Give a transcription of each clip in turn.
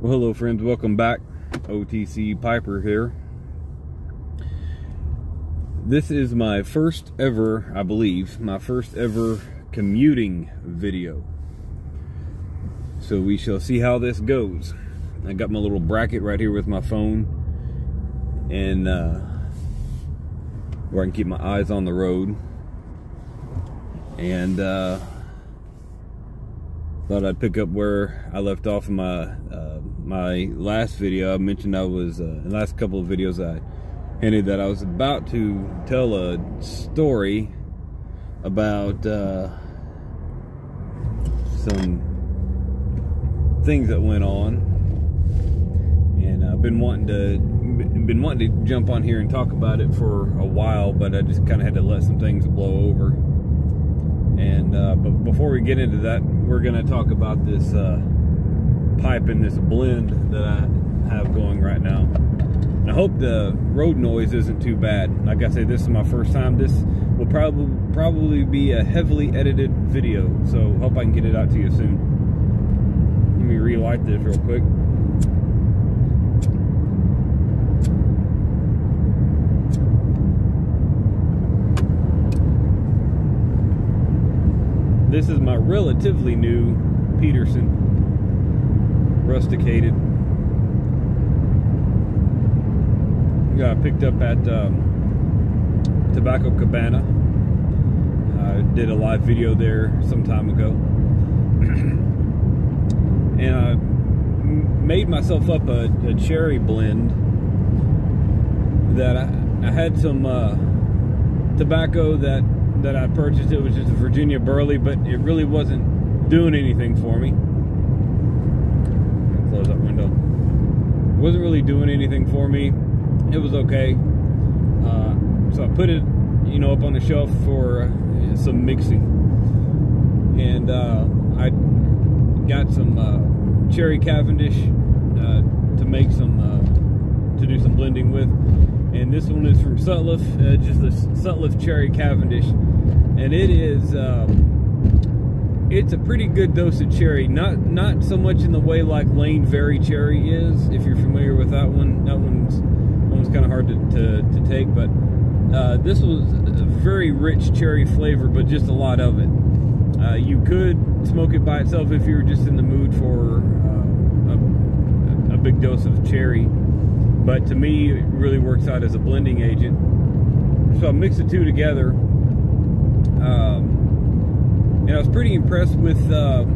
Well, hello friends, welcome back. OTC Piper here. This is my first ever, I believe, my first ever commuting video. So we shall see how this goes. I got my little bracket right here with my phone, and where I can keep my eyes on the road. And thought I'd pick up where I left off in my my last video. I mentioned I was in the last couple of videos I hinted that I was about to tell a story about some things that went on, and I've been wanting to jump on here and talk about it for a while, but I just kind of had to let some things blow over. And but before we get into that, we're going to talk about this pipe and this blend that I have going right now. And I hope the road noise isn't too bad. Like I say, this is my first time. This will probably be a heavily edited video, so hope I can get it out to you soon. Let me relight this real quick. This is my relatively new Peterson, rusticated. I picked up at Tobacco Cabana. I did a live video there some time ago. And I made myself up a cherry blend that I had some tobacco that I purchased. It was just a Virginia Burley, but it really wasn't doing anything for me. Close that window. It wasn't really doing anything for me. It was okay. So I put it, up on the shelf for some mixing. And I got some cherry Cavendish to make some, to do some blending with. And this one is from Sutliff, just a Sutliff Cherry Cavendish, and it is it's a pretty good dose of cherry. Not so much in the way like Lane Very Cherry is, if you're familiar with that one. That one's kind of hard to take, but this was a very rich cherry flavor, but just a lot of it. You could smoke it by itself if you were just in the mood for a big dose of cherry. But to me, it really works out as a blending agent. So I mixed the two together, and I was pretty impressed with the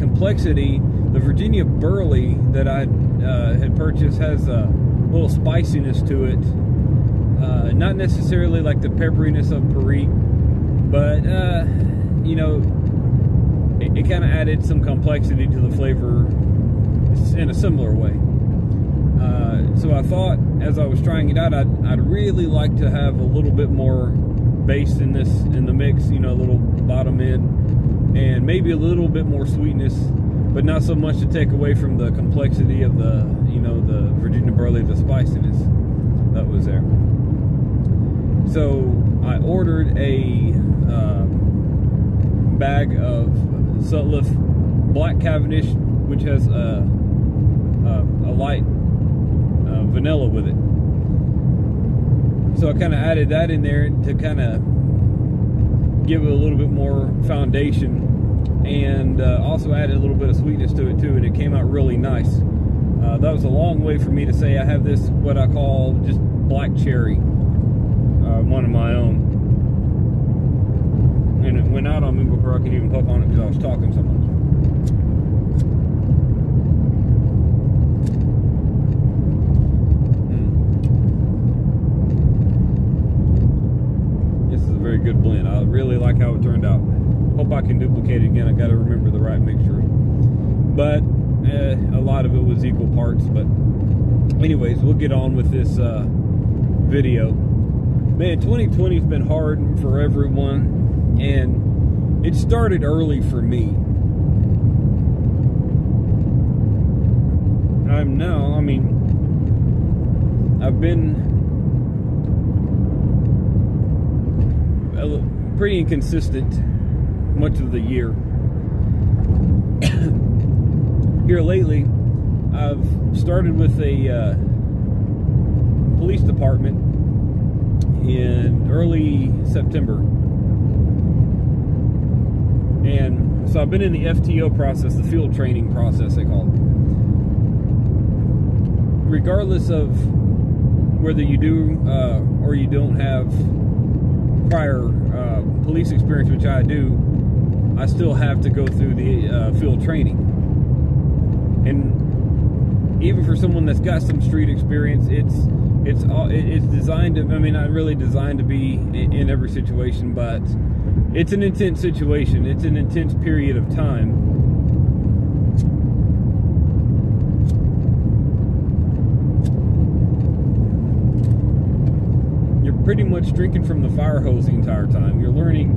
complexity. The Virginia Burley that I had purchased has a little spiciness to it, not necessarily like the pepperiness of Perique, but it kind of added some complexity to the flavor in a similar way. So I thought, as I was trying it out, I'd really like to have a little bit more bass in the mix, a little bottom end, and maybe a little bit more sweetness, but not so much to take away from the complexity of the Virginia Burley, the spiciness that was there. So I ordered a bag of Sutliff Black Cavendish, which has a light vanilla with it. So I kind of added that in there to kind of give it a little bit more foundation, and also added a little bit of sweetness to it too, and it came out really nice. That was a long way for me to say I have this, what I call just black cherry, one of my own. And it went out on me before I could even puff on it because I was talking so much. Very good blend. I really like how it turned out. Hope I can duplicate it again. I got to remember the right mixture, but a lot of it was equal parts. But anyways, we'll get on with this video. Man, 2020 has been hard for everyone, and it started early for me. I've been pretty inconsistent much of the year. Here lately, I've started with a police department in early September. And so I've been in the FTO process, the field training process they call it. Regardless of whether you do or you don't have prior police experience, which I do, I still have to go through the field training. And even for someone that's got some street experience, it's designed to, I mean, not really designed to be in every situation, but it's an intense situation. It's an intense period of time. You're pretty much drinking from the fire hose the entire time. You're learning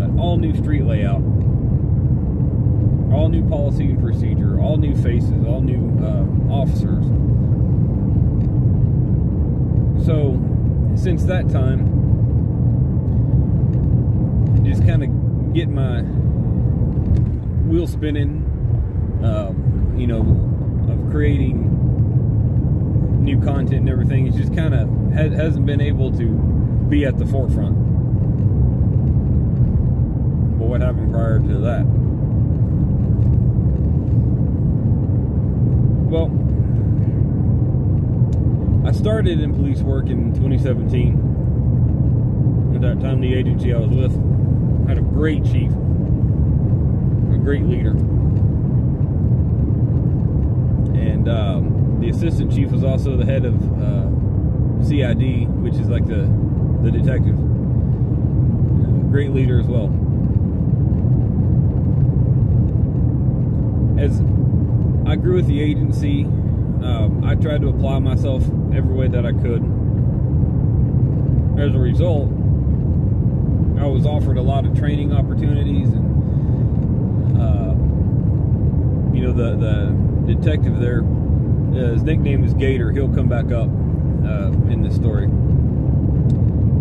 an all new street layout, all new policy and procedure, all new faces, all new officers. So since that time, just kind of get my wheel spinning, you know, of creating new content and everything. It's just kind of hasn't been able to be at the forefront. But what happened prior to that? Well, I started in police work in 2017. At that time, the agency I was with had a great chief, a great leader. And the assistant chief was also the head of CID, which is like the detective. Great leader as well. As I grew with the agency, I tried to apply myself every way that I could. As a result, I was offered a lot of training opportunities, and you know, the detective there, his nickname is Gator. He'll come back up in this story.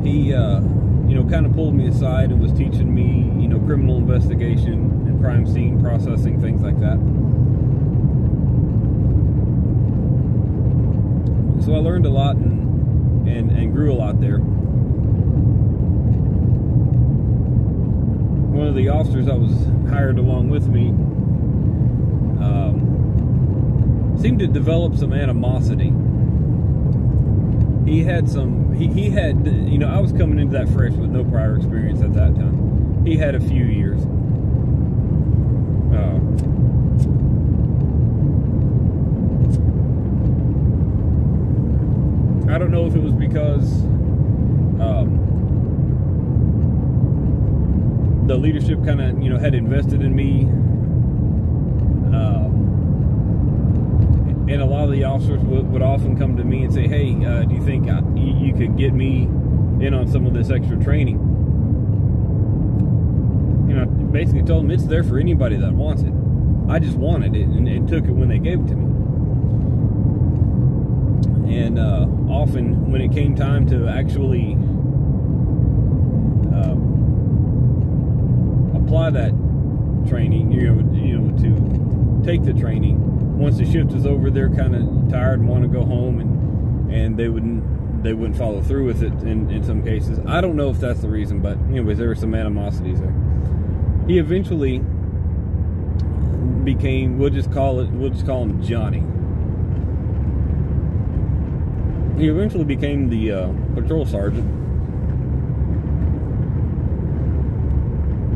He you know, kind of pulled me aside and was teaching me, you know, criminal investigation and crime scene processing, things like that. So I learned a lot and grew a lot there. One of the officers that was hired along with me seemed to develop some animosity. He had, you know, I was coming into that fresh with no prior experience at that time. He had a few years. I don't know if it was because the leadership kind of, you know, had invested in me, and a lot of the officers would often come to me and say, "Hey, do you think you could get me in on some of this extra training?" You know, basically told them it's there for anybody that wants it. I just wanted it and took it when they gave it to me. And often when it came time to actually apply that training, you know, to take the training, once the shift is over, they're kind of tired and want to go home, and they wouldn't follow through with it in some cases. I don't know if that's the reason, but anyways, there were some animosities there. He eventually became, we'll just call him Johnny. He eventually became the patrol sergeant,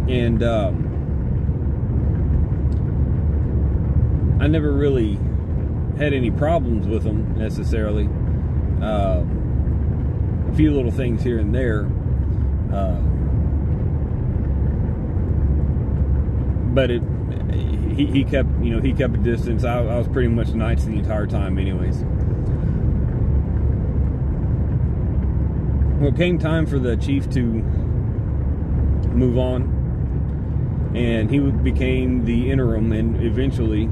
and I never really had any problems with him necessarily. A few little things here and there, but he kept, you know, he kept a distance. I was pretty much nice the entire time, anyways. Well, it came time for the chief to move on, and he became the interim and eventually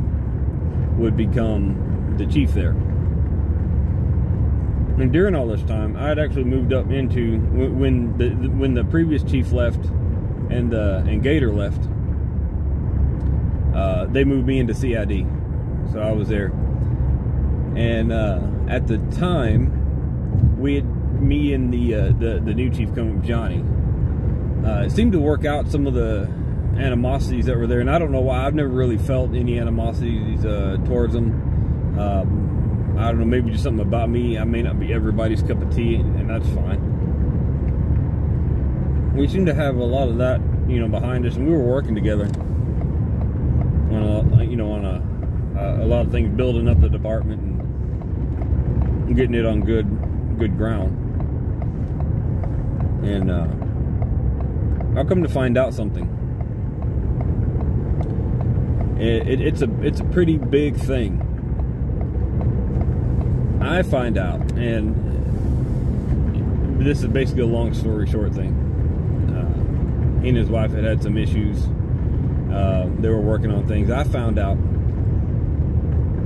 would become the chief there. And during all this time, I had actually moved up into, when the previous chief left and Gator left, they moved me into CID, so I was there. And at the time, me and the new chief coming up, Johnny, it seemed to work out some of the animosities that were there. And I don't know why. I've never really felt any animosities towards them. I don't know, maybe just something about me. I may not be everybody's cup of tea, and that's fine. We seem to have a lot of that, you know, behind us, and we were working together on a lot of things, building up the department and getting it on good ground. And I'll come to find out something. It's a pretty big thing. I find out, and this is basically a long story short thing. He and his wife had some issues. They were working on things. I found out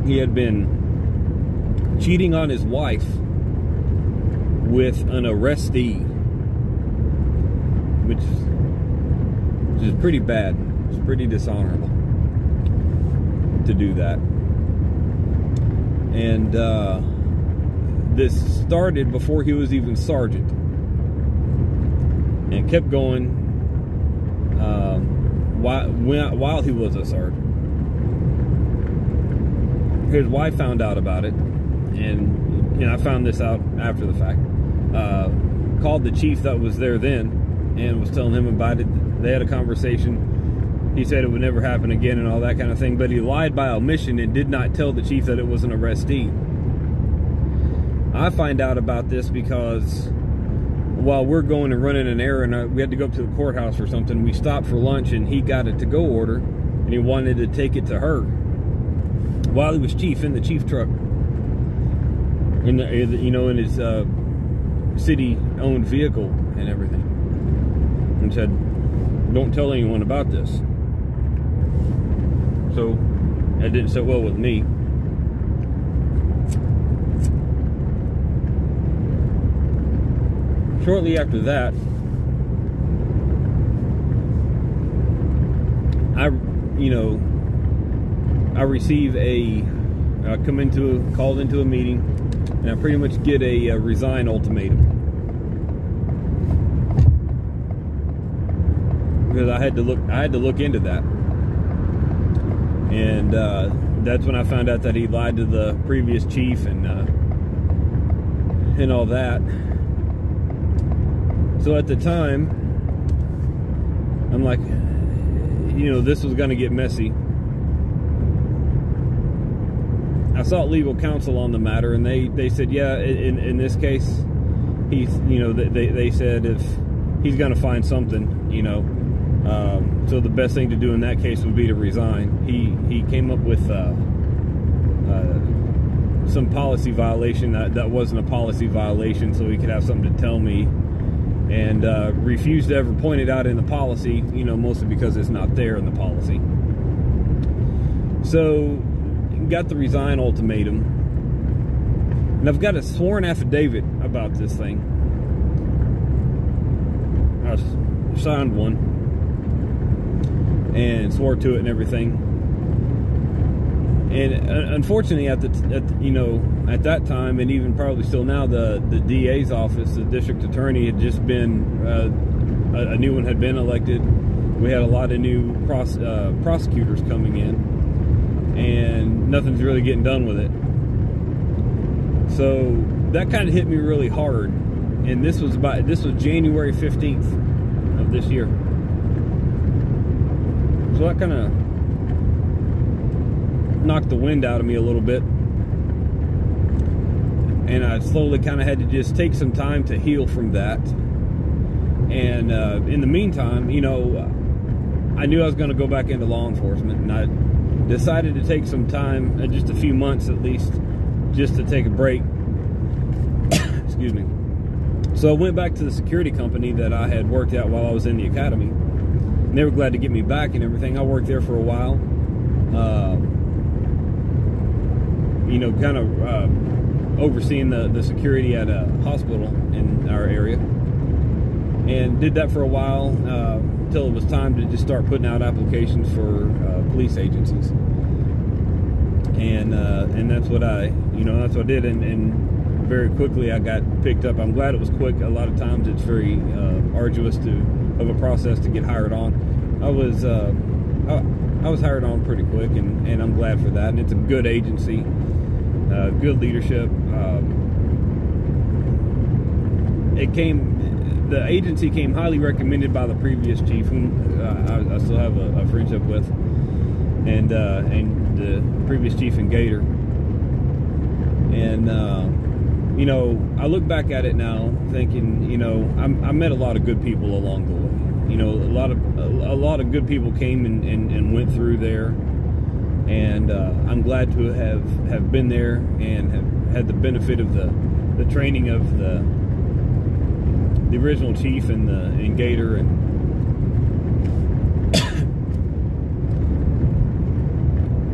he had been cheating on his wife with an arrestee, which is pretty bad. It's pretty dishonorable to do that. And this started before he was even sergeant, and it kept going while he was a sergeant. His wife found out about it, and I found this out after the fact. Called the chief that was there then and was telling him about it. They had a conversation. He said it would never happen again and all that kind of thing, but he lied by omission and did not tell the chief that it was an arrestee. I find out about this because while we're going and running an errand, we had to go up to the courthouse or something. We stopped for lunch, and he got a to-go order, and he wanted to take it to her while he was chief, in the chief truck, in his city-owned vehicle and everything, and said, "Don't tell anyone about this." So it didn't sit well with me. Shortly after that, I receive called into a meeting, and I pretty much get a resign ultimatum, because I had to look into that. And that's when I found out that he lied to the previous chief and all that. So at the time, I'm like, this was going to get messy. I sought legal counsel on the matter, and they said, yeah, in this case, they said if he's going to find something, so the best thing to do in that case would be to resign. He came up with some policy violation that wasn't a policy violation, so he could have something to tell me, and refused to ever point it out in the policy, mostly because it's not there in the policy. So got the resign ultimatum, and I've got a sworn affidavit about this thing. I signed one and swore to it and everything. And unfortunately, at that time, and even probably still now, the DA's office, the district attorney, had just been a new one had been elected. We had a lot of new prosecutors coming in, and nothing's really getting done with it. So that kind of hit me really hard. And this was January 15th of this year. So that kind of knocked the wind out of me a little bit. And I slowly kind of had to just take some time to heal from that. And in the meantime, I knew I was going to go back into law enforcement, and I decided to take some time, just a few months at least, just to take a break. Excuse me. So I went back to the security company that I had worked at while I was in the academy, and they were glad to get me back and everything. I worked there for a while, kind of overseeing the security at a hospital in our area, and did that for a while until it was time to just start putting out applications for police agencies. and that's what I did, and very quickly I got picked up. I'm glad it was quick. A lot of times it's very arduous of a process to get hired on. I was hired on pretty quick, and I'm glad for that. And it's a good agency, good leadership. The agency came highly recommended by the previous chief, whom I still have a friendship with, and the previous chief in Gator. And you know, I look back at it now thinking, you know, I met a lot of good people along the way. You know, a lot of good people came and went through there, and I'm glad to have been there and have had the benefit of the training of the original chief in Gator. And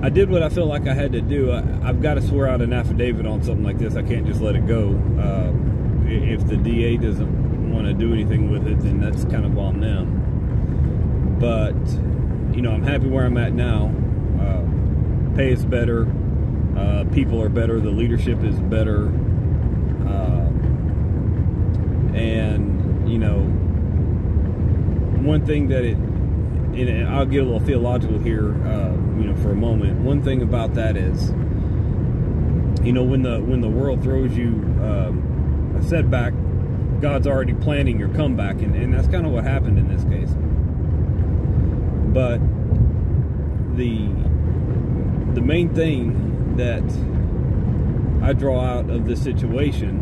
I did what I felt like I had to do. I've got to swear out an affidavit on something like this. I can't just let it go. If the DA doesn't want to do anything with it, then that's kind of on them. But, you know, I'm happy where I'm at now. Pay is better. People are better. The leadership is better. And, you know, one thing that and I'll get a little theological here, you know, for a moment. One thing about that is, you know, when the world throws you a setback, God's already planning your comeback, and that's kind of what happened in this case. But the main thing that I draw out of this situation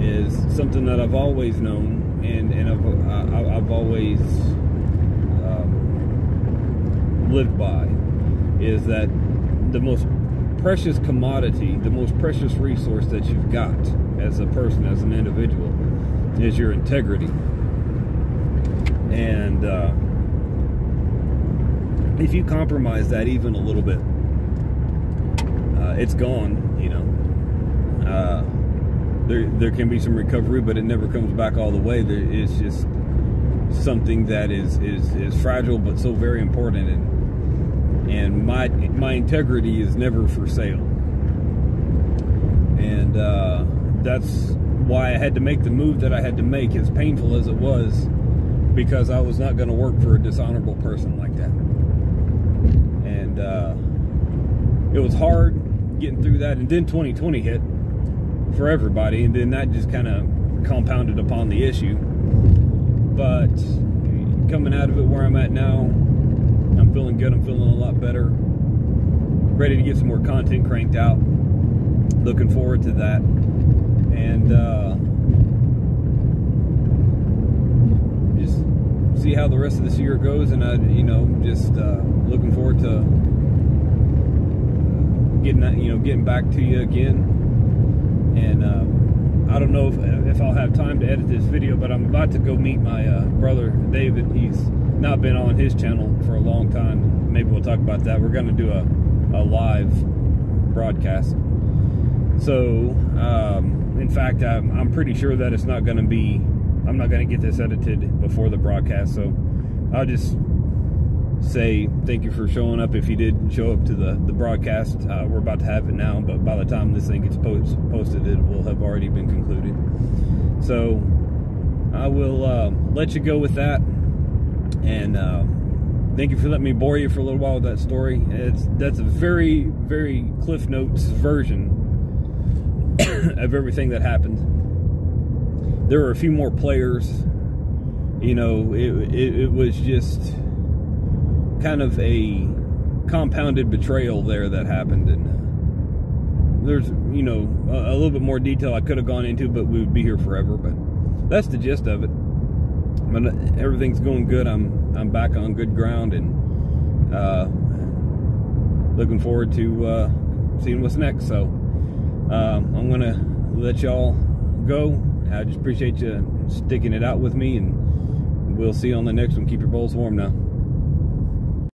is something that I've always known, and I've always lived by, is that the most precious commodity, the most precious resource that you've got as a person, as an individual, is your integrity. And if you compromise that even a little bit, it's gone, you know. There can be some recovery, but it never comes back all the way. It's just something that is fragile, but so very important. And my integrity is never for sale. And that's why I had to make the move that I had to make, as painful as it was, because I was not going to work for a dishonorable person like that. And it was hard getting through that. And then 2020 hit for everybody, and then that just kind of compounded upon the issue. But coming out of it where I'm at now, I'm feeling good. I'm feeling a lot better. Ready to get some more content cranked out. Looking forward to that. And just see how the rest of this year goes. And just looking forward to getting back to you again. And I don't know if I'll have time to edit this video, but I'm about to go meet my brother David. He's not been on his channel for a long time. Maybe we'll talk about that. We're going to do a live broadcast. So in fact, I'm pretty sure that it's not going to be, I'm not going to get this edited before the broadcast. So I'll just say thank you for showing up if you did show up to the broadcast. We're about to have it now, but by the time this thing gets posted, it will have already been concluded. So I will let you go with that. And thank you for letting me bore you for a little while with that story. That's a very, very Cliff Notes version of everything that happened. There were a few more players. You know, it was just kind of a compounded betrayal there that happened. And there's, you know, a little bit more detail I could have gone into, but we would be here forever. But that's the gist of it. But everything's going good. I'm back on good ground, and looking forward to seeing what's next. So I'm gonna let y'all go. I just appreciate you sticking it out with me, and we'll see you on the next one. Keep your bowls warm now.